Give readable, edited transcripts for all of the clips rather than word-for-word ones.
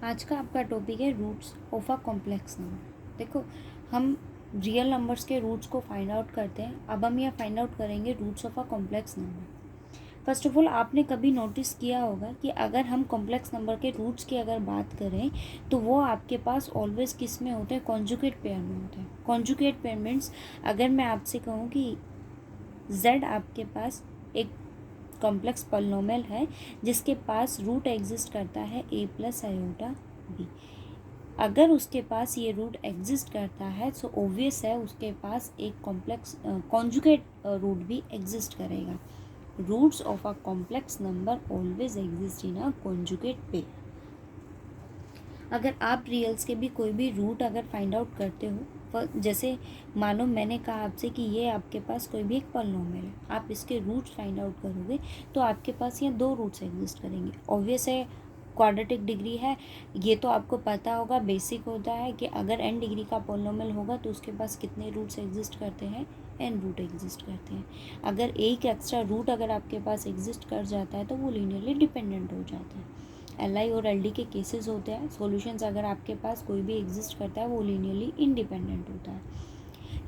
आज का आपका टॉपिक है roots of a complex number. देखो, हम रियल नंबर्स के रूट्स को फाइंड आउट करते हैं। अब हम यह फाइंड आउट करेंगे roots of a complex number. First of all, आपने कभी नोटिस किया होगा कि अगर हम कॉम्प्लेक्स नंबर के रूट्स की अगर बात करें तो वो आपके पास ऑलवेज किस में होते हैं? कॉन्जुगेट पेयर में होते हैं। कॉन्जुगेट पेयर मीन्स अगर मैं आपसे कहूँ कि z आपके पास एक कॉम्प्लेक्स पॉलिनोमियल है जिसके पास रूट एग्जिस्ट करता है a प्लस आयोटा b। अगर उसके पास ये रूट एग्जिस्ट करता है तो ऑब्वियस है उसके पास एक कॉम्प्लेक्स कॉन्जुगेट रूट भी एग्जिस्ट करेगा। Roots of a complex number always exist in a conjugate pair. अगर आप रियल्स के भी कोई भी रूट अगर फाइंड आउट करते हो, जैसे मानो मैंने कहा आपसे कि ये आपके पास कोई भी एक पॉलिनोमियल है, आप इसके रूट्स फाइंड आउट करोगे तो आपके पास ये दो रूट्स एग्जिस्ट करेंगे। ऑब्वियस है क्वाड्रेटिक डिग्री है, ये तो आपको पता होगा, बेसिक होता है कि अगर n डिग्री का पॉलिनोमियल होगा तो उसके पास कितने रूट्स एग्जिस्ट करते हैं? n रूट एग्जिस्ट करते हैं। अगर एक एक्स्ट्रा रूट अगर आपके पास एग्जिस्ट कर जाता है तो वो लीनियरली डिपेंडेंट हो जाते हैं। LI और LD के केसेस होते हैं। सॉल्यूशंस अगर आपके पास कोई भी एग्जिस्ट करता है वो लीनियरली इंडिपेंडेंट होता है।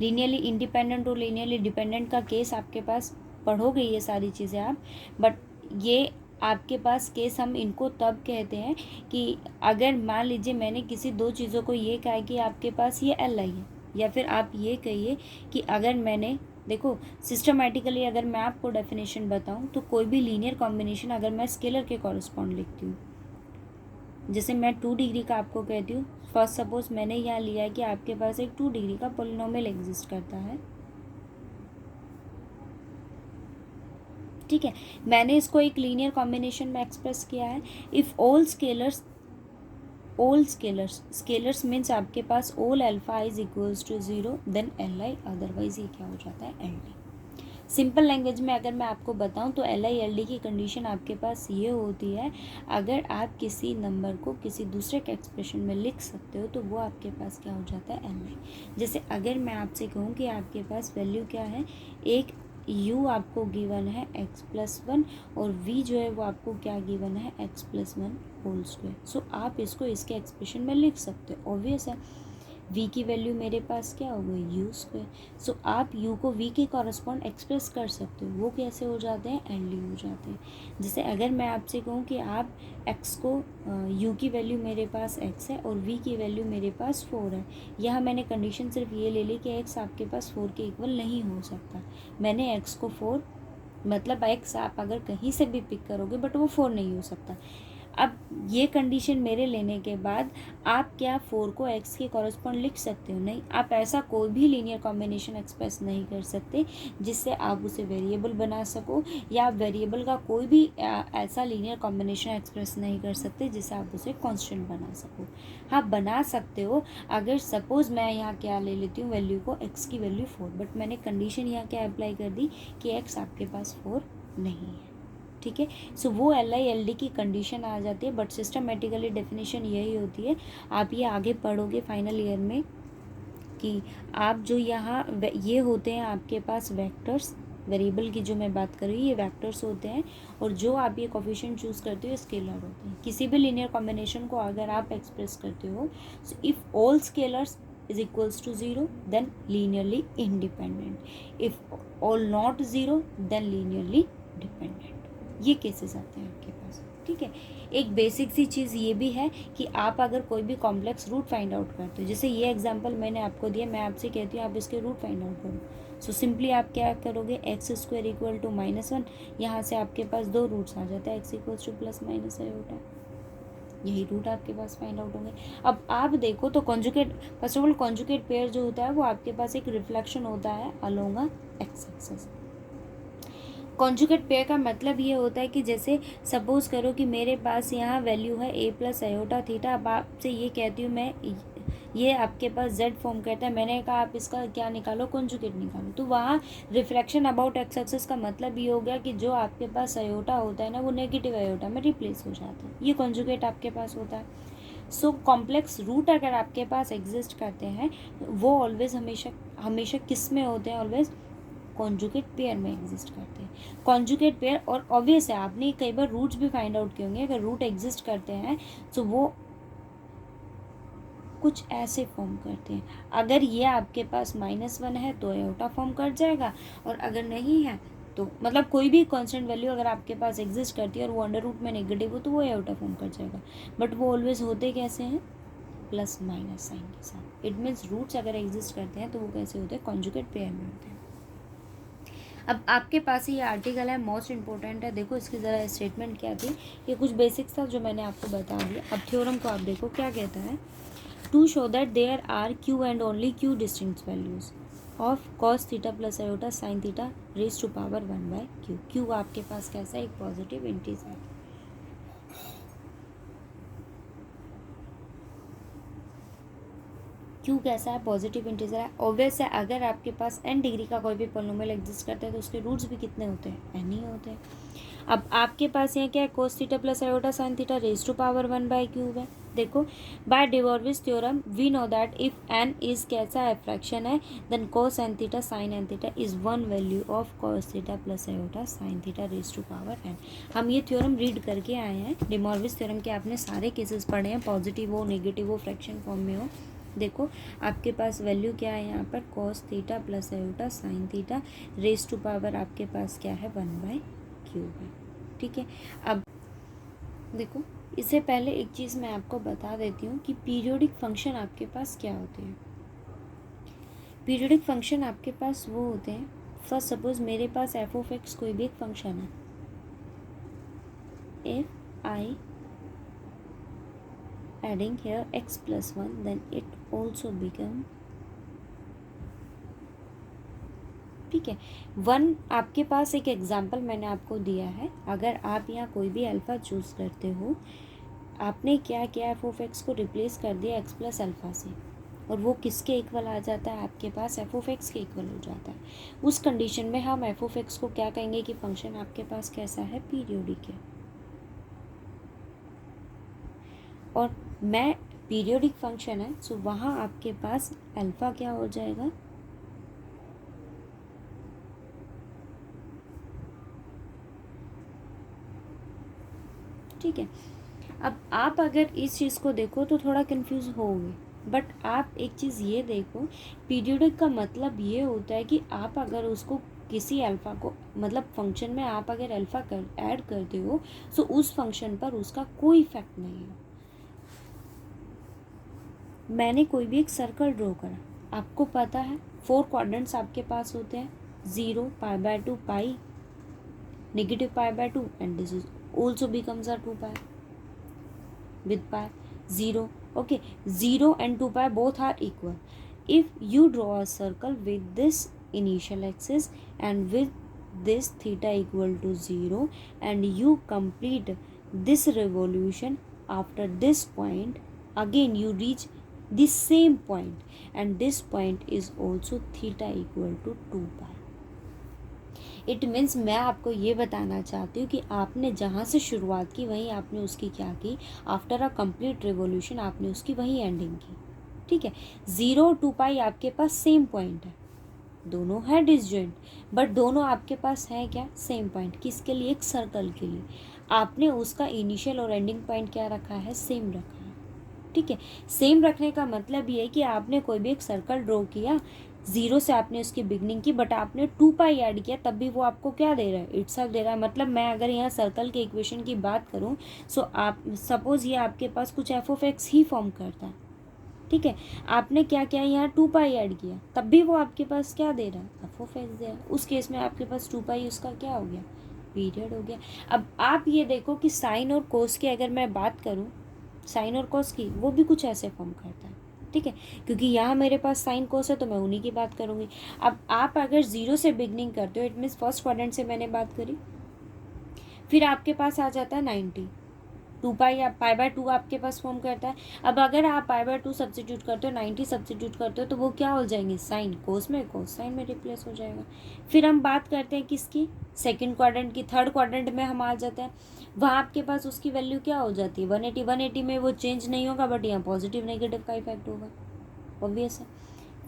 लीनियरली इंडिपेंडेंट और लीनियरली डिपेंडेंट का केस आपके पास पढ़ोगे ये सारी चीज़ें आप, बट ये आपके पास केस हम इनको तब कहते हैं कि अगर मान लीजिए मैंने किसी दो चीज़ों को ये कहा कि आपके पास ये LI है, या फिर आप ये कहिए कि अगर मैंने देखो सिस्टमेटिकली अगर मैं आपको डेफिनेशन बताऊं तो कोई भी लीनियर कॉम्बिनेशन अगर मैं स्केलर के कॉरस्पॉन्ड लिखती हूँ, जैसे मैं 2 डिग्री का आपको कहती हूँ, फर्स्ट सपोज मैंने यहाँ लिया है कि आपके पास एक 2 डिग्री का पॉलिनोमियल एग्जिस्ट करता है, ठीक है। मैंने इसको एक लीनियर कॉम्बिनेशन में एक्सप्रेस किया है। इफ़ ऑल स्केलर्स मीन्स आपके पास all alpha is equals to 0 then LI, otherwise ये क्या हो जाता है? LD। सिंपल लैंग्वेज में अगर मैं आपको बताऊं तो LI LD की कंडीशन आपके पास ये होती है, अगर आप किसी नंबर को किसी दूसरे के एक्सप्रेशन में लिख सकते हो तो वो आपके पास क्या हो जाता है? LI। जैसे अगर मैं आपसे कहूँ कि आपके पास वैल्यू क्या है, एक u आपको गिवन है x+1 और v जो है वो आपको क्या गिवन है? x+1 whole square. सो आप इसको इसके एक्सप्रेशन में लिख सकते हो। ऑब्वियस है v की वैल्यू मेरे पास क्या हो गई? u square. सो आप u को v के कॉरस्पॉन्ड एक्सप्रेस कर सकते हो। वो कैसे हो जाते हैं? LD हो जाते हैं। जैसे अगर मैं आपसे कहूँ कि आप x को u की वैल्यू मेरे पास x है और v की वैल्यू मेरे पास 4 है, यहाँ मैंने कंडीशन सिर्फ ये ले ली कि x आपके पास 4 के इक्वल नहीं हो सकता। मैंने x को 4 मतलब x आप अगर कहीं से भी पिक करोगे बट वो 4 नहीं हो सकता। अब ये कंडीशन मेरे लेने के बाद आप क्या 4 को x के कॉरस्पॉन्ड लिख सकते हो? नहीं। आप ऐसा कोई भी लीनियर कॉम्बिनेशन एक्सप्रेस नहीं कर सकते जिससे आप उसे वेरिएबल बना सको, या आप वेरिएबल का कोई भी ऐसा लीनियर कॉम्बिनेशन एक्सप्रेस नहीं कर सकते जिससे आप उसे कांस्टेंट बना सको। हाँ, बना सकते हो। अगर सपोज मैं यहाँ क्या ले लेती हूँ वैल्यू को, x की वैल्यू 4, बट मैंने कंडीशन यहाँ क्या अप्लाई कर दी कि x आपके पास 4 नहीं है, ठीक है। सो वो LI LD की कंडीशन आ जाती है, बट सिस्टमेटिकली डेफिनेशन यही होती है। आप ये आगे पढ़ोगे फाइनल ईयर में कि आप जो यहाँ ये होते हैं आपके पास वेक्टर्स, वेरिएबल की जो मैं बात कर रही हूँ ये वेक्टर्स होते हैं, और जो आप ये कोफिशिएंट चूज़ करते हो स्केलर होते हैं। किसी भी लीनियर कॉम्बिनेशन को अगर आप एक्सप्रेस करते हो, so if all scalars is equals to 0 then linearly independent, if all not 0 then linearly dependent। ये केसेस आते हैं आपके पास, ठीक है। एक बेसिक सी चीज़ ये भी है कि आप अगर कोई भी कॉम्प्लेक्स रूट फाइंड आउट करते हो, जैसे ये एग्जांपल मैंने आपको दिया, मैं आपसे कहती हूँ आप इसके रूट फाइंड आउट करो। सो सिंपली आप क्या करोगे? x² इक्वल टू -1, यहाँ से आपके पास दो रूट्स आ जाते हैं, x equals two plus minus iota, यही रूट आपके पास फाइंड आउट होंगे। अब आप देखो तो conjugate, first of all conjugate pair जो होता है वो आपके पास एक रिफ्लेक्शन होता है along a x axis. Conjugate pair का मतलब ये होता है कि जैसे सपोज करो कि मेरे पास यहाँ वैल्यू है a प्लस आयोटा थीटा। अब आपसे ये कहती हूँ मैं, ये आपके पास z फॉर्म कहता है, मैंने कहा आप इसका क्या निकालो? कॉन्जुगेट निकालो। तो वहाँ रिफ्लेक्शन अबाउट एक्स एक्सिस का मतलब ये हो गया कि जो आपके पास आयोटा होता है ना वो नेगेटिव आयोटा में रिप्लेस हो जाता है, ये कॉन्जुगेट आपके पास होता है। सो कॉम्प्लेक्स रूट अगर आपके पास एग्जिस्ट करते हैं वो ऑलवेज हमेशा किस में होते हैं? ऑलवेज कॉन्जुगेट पेयर में एग्जिस्ट करते हैं। कॉन्जुगेट पेयर, और ऑब्वियस है आपने कई बार रूट्स भी फाइंड आउट किए होंगे, अगर रूट एग्जिस्ट करते हैं तो वो कुछ ऐसे फॉर्म करते हैं। अगर ये आपके पास -1 है तो एयोटा फॉर्म कर जाएगा, और अगर नहीं है तो मतलब कोई भी कांस्टेंट वैल्यू अगर आपके पास एग्जिस्ट करती है और वो अंडर रूट में नेगेटिव हो तो वो एयोटा फॉर्म कर जाएगा। बट वो ऑलवेज होते कैसे हैं? प्लस माइनस साइन के साथ। इट मीन्स रूट्स अगर एग्जिस्ट करते हैं तो वो कैसे होते हैं? कॉन्जुगेट पेयर में होते हैं। अब आपके पास ये आर्टिकल है, मोस्ट इंपॉर्टेंट है। देखो इसकी ज़रा स्टेटमेंट क्या थी, ये कुछ बेसिक्स था जो मैंने आपको बता दिया। अब थ्योरम को आप देखो क्या कहता है। To show that there are q and only q distinct values of cos theta plus iota sine theta raise to power 1/q। Q आपके पास कैसा है? एक पॉजिटिव इंटीजर। क्यू कैसा है? पॉजिटिव इंटीजर है। ऑब्वियस है अगर आपके पास n डिग्री का कोई भी पॉलिनोमियल एग्जिस्ट करता है तो उसके रूट्स भी कितने होते हैं? n ही होते हैं। अब आपके पास यहाँ क्या है? Cos theta plus iota sine theta raise to power 1/क्यूब है। देखो by de Moivre's theorem we know that if n is कैसा है? फ्रैक्शन है, then cos n theta sine n theta is one value of cos theta plus iota sine theta raise to power n। हम ये theorem read करके आए हैं। Day Moivre's theorem के आपने सारे केसेस पढ़े हैं, पॉजिटिव हो नेगेटिव हो फ्रैक्शन फॉर्म में हो। देखो आपके पास वैल्यू क्या है यहाँ पर? Cos theta plus iota sine theta raise to power आपके पास क्या है? 1/क्यूब है। ठीक है, अब देखो इससे पहले एक चीज़ मैं आपको बता देती हूँ कि पीरियोडिक फंक्शन आपके पास क्या होते हैं। पीरियोडिक फंक्शन आपके पास वो होते हैं, फर्स्ट सपोज मेरे पास एफ ऑफ एक्स कोई भी एक फंक्शन है, if I adding here x plus 1 then it also become, ठीक है। 1 आपके पास एक एग्जांपल मैंने आपको दिया है। अगर आप यहाँ कोई भी अल्फ़ा चूज़ करते हो, आपने क्या किया? एफ ऑफ एक्स को रिप्लेस कर दिया एक्स प्लस अल्फ़ा से, और वो किसके इक्वल आ जाता है? आपके पास एफ ऑफ एक्स के इक्वल हो जाता है। उस कंडीशन में हम एफ ऑफ एक्स को क्या कहेंगे कि फंक्शन आपके पास कैसा है? पीरियोडिक है। और मैं पीरियोडिक फंक्शन है सो वहाँ आपके पास अल्फ़ा क्या हो जाएगा? ठीक है। अब आप अगर इस चीज़ को देखो तो थोड़ा कंफ्यूज होगे, बट आप एक चीज़ ये देखो, पीरियोडिक का मतलब ये होता है कि आप अगर उसको किसी अल्फ़ा को मतलब फंक्शन में आप अगर अल्फ़ा कर ऐड करते हो तो उस फंक्शन पर उसका कोई इफेक्ट नहीं है। मैंने कोई भी एक सर्कल ड्रॉ करा, आपको पता है 4 क्वाड्रेंट्स आपके पास होते हैं, 0, π/2, pi, negative π/2 and this is also becomes a 2 pi with pi 0. Okay, 0 and 2 pi both are equal. If you draw a circle with this initial axis and with this theta equal to 0 and you complete this revolution after this point, again you reach the same point and this point is also theta equal to 2 pi. It means मैं आपको ये बताना चाहती हूँ कि आपने जहाँ से शुरुआत की वहीं आपने उसकी क्या की? आफ्टर अ कंप्लीट रिवोल्यूशन आपने उसकी वहीं एंडिंग की। ठीक है, 0 2 पाई आपके पास सेम पॉइंट है, दोनों है डिसजॉइंट, बट दोनों आपके पास है क्या? Same point. किसके लिए? एक सर्कल के लिए। आपने उसका इनिशियल और एंडिंग पॉइंट क्या रखा है? सेम रखा है। ठीक है, सेम रखने का मतलब ये है कि आपने कोई भी एक सर्कल ड्रॉ किया, 0 से आपने उसकी बिगनिंग की, बट आपने 2 पाई ऐड किया तब भी वो आपको क्या दे रहा है? इटसेल्फ दे रहा है। मतलब मैं अगर यहाँ सर्कल के इक्वेशन की बात करूँ सो आप सपोज ये आपके पास कुछ F of x he form करता है। ठीक है, आपने क्या किया? यहाँ 2 पाई ऐड किया तब भी वो आपके पास क्या दे रहा है? एफ ऑफ एक्स दे रहा है। उस केस में आपके पास 2 पाई उसका क्या हो गया? पीरियड हो गया। अब आप ये देखो कि साइन और कोस की अगर मैं बात करूँ, साइन और कोस की, वो भी कुछ ऐसे फॉर्म करता है। ठीक है, क्योंकि यहाँ मेरे पास साइन कोस है तो मैं उन्हीं की बात करूँगी। अब आप अगर 0 से बिगनिंग करते हो, इट मीन्स फर्स्ट क्वाड्रेंट से मैंने बात करी, फिर आपके पास आ जाता है 90, 2 पाई आप π/2 आपके पास फॉर्म करता है। अब अगर आप π/2 सब्सिट्यूट करते हो, 90 सब्सिट्यूट करते हो तो वो क्या हो जाएंगे? साइन कोस में, कोस साइन में रिप्लेस हो जाएगा। फिर हम बात करते हैं किसकी? सेकंड क्वाड्रेंट की। थर्ड क्वाड्रेंट में हम आ जाते हैं, वहाँ आपके पास उसकी वैल्यू क्या हो जाती है? 180। 180 में वो चेंज नहीं होगा, बट यहाँ पॉजिटिव नेगेटिव का इफेक्ट होगा, ऑब्वियस है।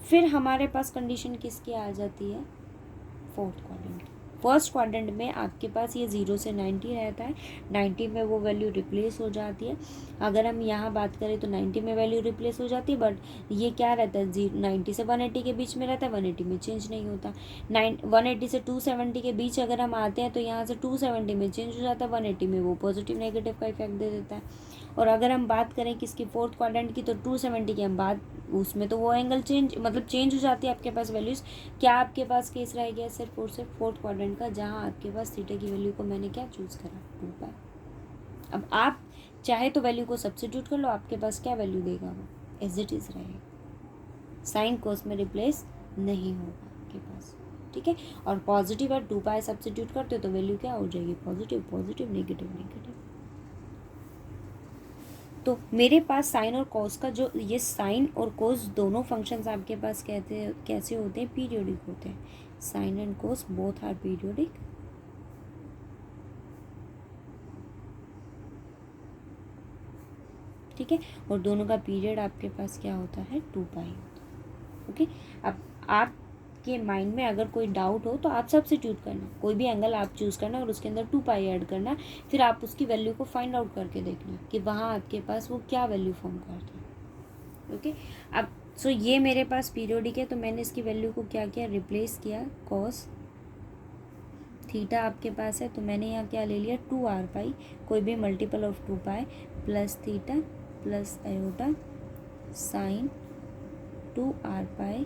फिर हमारे पास कंडीशन किसकी आ जाती है? फोर्थ क्वाड्रेंट की। फर्स्ट क्वाड्रेंट में आपके पास ये 0 से 90 रहता है, 90 में वो वैल्यू रिप्लेस हो जाती है। अगर हम यहाँ बात करें तो 90 में वैल्यू रिप्लेस हो जाती है, बट ये क्या रहता है 90 से 180 के बीच में रहता है, 180 में चेंज नहीं होता। 180 से 270 के बीच अगर हम आते हैं तो यहाँ से 270 में चेंज हो जाता है, 180 में वो पॉजिटिव नेगेटिव का इफेक्ट दे देता है। और अगर हम बात करें किसकी फोर्थ क्वाड्रेंट की, तो 270 की हम बात, उसमें तो वो एंगल चेंज हो जाती है आपके पास वैल्यूज़। क्या आपके पास केस रह गया सिर्फ और सिर्फ फोर्थ क्वाड्रेंट का, जहाँ आपके पास थीटा की वैल्यू को मैंने क्या चूज़ करा, 2 पाई। अब आप चाहे तो वैल्यू को सब्स्टिट्यूट कर लो, आपके पास क्या वैल्यू देगा वो एज इट इज़ रहेगा, साइन कोस में रिप्लेस नहीं होगा आपके पास, ठीक है। और पॉजिटिव और 2 पाई सब्स्टिट्यूट करते हो तो वैल्यू क्या हो जाएगी, पॉजिटिव पॉजिटिव नेगेटिव नेगेटिव। तो मेरे पास साइन और कोस का जो ये साइन और कोस दोनों फंक्शंस आपके पास कैसे होते हैं, पीरियोडिक होते हैं। Sine and cos both are periodic, ठीक है। और दोनों का पीरियड आपके पास क्या होता है, 2 पाई होता है, ओके। अब आपके माइंड में अगर कोई डाउट हो तो आप सब्स्टिट्यूट करना, कोई भी एंगल आप चूज़ करना और उसके अंदर 2 पाई ऐड करना, फिर आप उसकी वैल्यू को फाइंड आउट करके देखना कि वहाँ आपके पास वो क्या वैल्यू फॉर्म करता है, ओके। अब सो ये मेरे पास पीरियोडिक है, तो मैंने इसकी वैल्यू को क्या किया, रिप्लेस किया, कॉस थीटा आपके पास है तो मैंने यहाँ क्या ले लिया, 2r पाई, कोई भी multiple of 2 pi plus theta plus iota sine 2r pi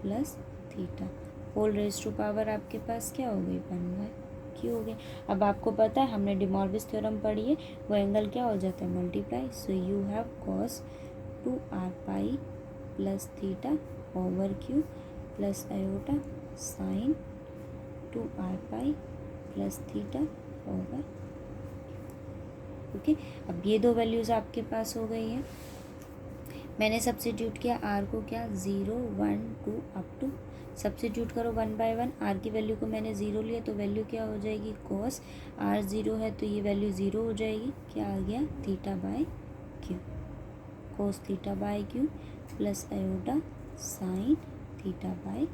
plus theta whole raise to power आपके पास क्या हो गई, 1/q हो गया। अब आपको पता है हमने डिमॉर्विस थ्योरम पढ़ी है, वो एंगल क्या हो जाता है, multiply. So you have cos 2r pi plus theta over q plus iota sine 2r pi plus theta over, okay. अब ये दो वैल्यूज़ आपके पास हो गई हैं। मैंने सब्स्टिट्यूट किया r को क्या, 0 1 2 अप टू, सब्स्टिट्यूट करो 1 बाय 1। r की वैल्यू को मैंने 0 लिया तो वैल्यू क्या हो जाएगी, कॉस r 0 है तो ये वैल्यू 0 हो जाएगी, क्या आ गया, theta by Q, cos theta by q plus iota sine theta by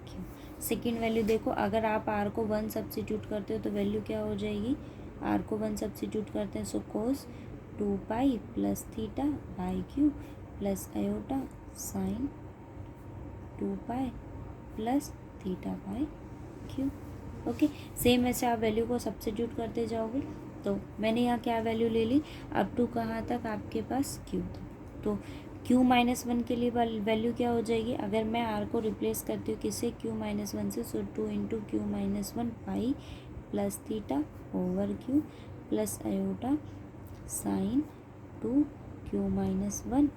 Q. Second value देखो, अगर आप r को 1 सब्स्टिट्यूट करते हो तो वैल्यू क्या हो जाएगी, r को 1 सब्स्टिट्यूट करते हैं, सो कोस 2 pi plus theta by Q plus iota sine 2 pi plus theta by Q, okay. Same ऐसे आप वैल्यू को सब्स्टिट्यूट करते जाओगे। तो मैंने यहाँ क्या वैल्यू ले ली, अप टू कहाँ तक, आपके पास क्यू तक। तो q-1 के लिए वैल्यू क्या हो जाएगी, अगर मैं r को रिप्लेस करती हूँ किससे, q-1 से, सो 2 इंटू q-1 पाई plus theta over Q plus iota sine 2 q-1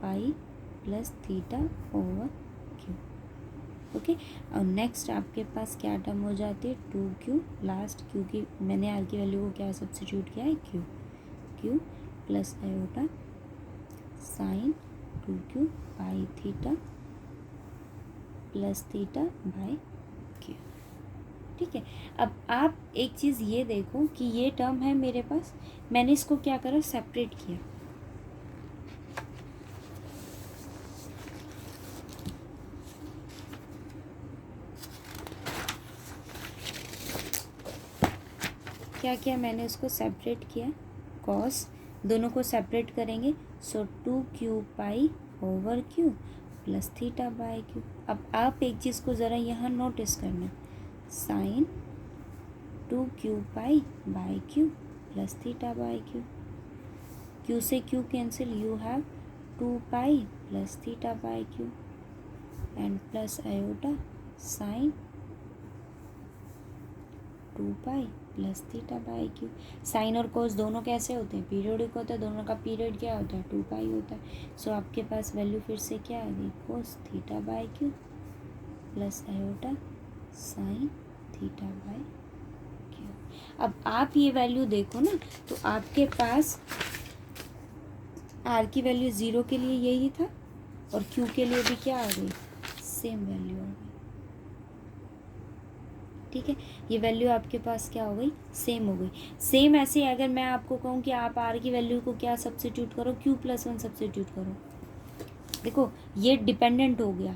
पाई plus theta over Q, okay. और नेक्स्ट आपके पास क्या टर्म हो जाती है, 2q लास्ट, क्योंकि मैंने r की वैल्यू को क्या सब्स्टिट्यूट किया है, q plus iota sign 2q pi theta plus theta by Q, ठीक है। अब आप एक चीज़ ये देखो कि ये टर्म है मेरे पास, मैंने इसको क्या करा, सेपरेट किया। क्या किया मैंने, उसको सेपरेट किया, कॉस दोनों को सेपरेट करेंगे, so 2q pi over q plus theta by q. अब आप एक चीज़ को ज़रा यहाँ नोटिस करना, sine 2q pi by q plus theta by q, q से q cancel, you have 2 pi plus theta by q and plus iota sine 2 pi plus theta by q. Sine और कोस दोनों कैसे होते हैं, periodic होता है, दोनों का पीरियड क्या होता है, 2 पाई होता है। सो आपके पास वैल्यू फिर से क्या आ गई, cos theta by Q plus iota sine theta by Q. अब आप ये वैल्यू देखो ना, तो आपके पास r की वैल्यू 0 के लिए यही था और q के लिए भी क्या आ गई, सेम वैल्यू आ गई, ठीक है। ये वैल्यू आपके पास क्या हो गई, सेम हो गई। सेम ऐसे अगर मैं आपको कहूँ कि आप r की वैल्यू को क्या सब्स्टिट्यूट करो, q+1 सब्स्टिट्यूट करो, देखो ये डिपेंडेंट हो गया,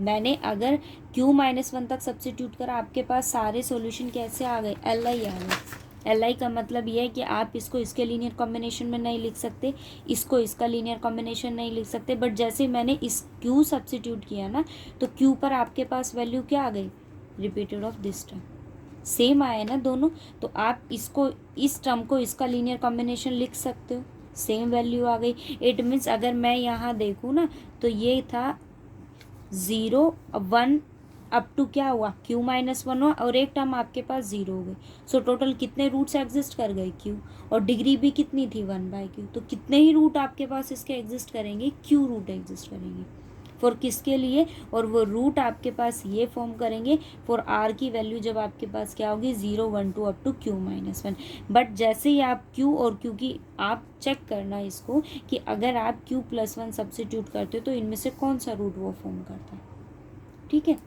मैंने अगर q-1 तक सब्स्टिट्यूट करा, आपके पास सारे सॉल्यूशन कैसे आ गए, Li आ गए। Li का मतलब ये है कि आप इसको इसके लीनियर कॉम्बिनेशन में नहीं लिख सकते, इसको इसका लीनियर कॉम्बिनेशन नहीं लिख सकते, बट जैसे मैंने इस q सब्स्टिट्यूट किया ना, तो q पर आपके पास वैल्यू क्या आ गई, repeated of this term, same आया ना दोनों, तो आप इसको, इस टर्म को इसका लीनियर कॉम्बिनेशन लिख सकते हो, सेम वैल्यू आ गई। इट मीन्स अगर मैं यहाँ देखूँ ना, तो ये था 0 1 अप टू क्या हुआ, q-1 हुआ, और एक टर्म आपके पास 0 हो गई। सो टोटल कितने रूट्स एग्जिस्ट कर गए, q, और डिग्री भी कितनी थी 1/q, तो कितने ही रूट आपके पास इसके एग्जिस्ट करेंगे, q रूट एग्जिस्ट करेंगे फॉर किसके लिए, और वो रूट आपके पास ये फॉर्म करेंगे फॉर r की वैल्यू जब आपके पास क्या होगी 0 1 2 अप टू q-1। बट जैसे ही आप q और q की, आप चेक करना इसको कि अगर आप q+1 सब्स्टिट्यूट करते हो तो इनमें से कौन सा रूट वो फॉर्म करता है, ठीक है।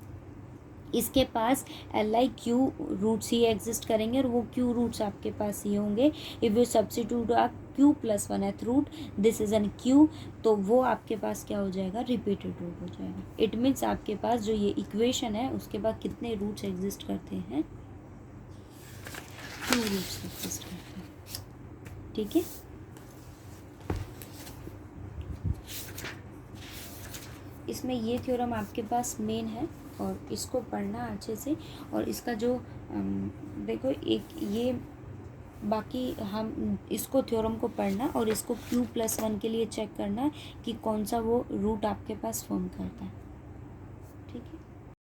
इसके पास LIQ रूट्स ही एग्जिस्ट करेंगे और वो Q रूट्स आपके पास ये होंगे। If you substitute a q+1th root, this is an Q, तो वो आपके पास क्या हो जाएगा, रिपीटेड रूट हो जाएगा। इट मीन्स आपके पास जो ये इक्वेशन है उसके बाद कितने रूट्स एग्जिस्ट करते हैं, Q रूट्स एग्जिस्ट करते हैं, ठीक है। इसमें ये थ्योरम आपके पास मेन है और इसको पढ़ना अच्छे से, और इसका जो देखो एक ये, बाकी हम इसको थ्योरम को पढ़ना और इसको q+1 के लिए चेक करना कि कौन सा वो रूट आपके पास फॉर्म करता है।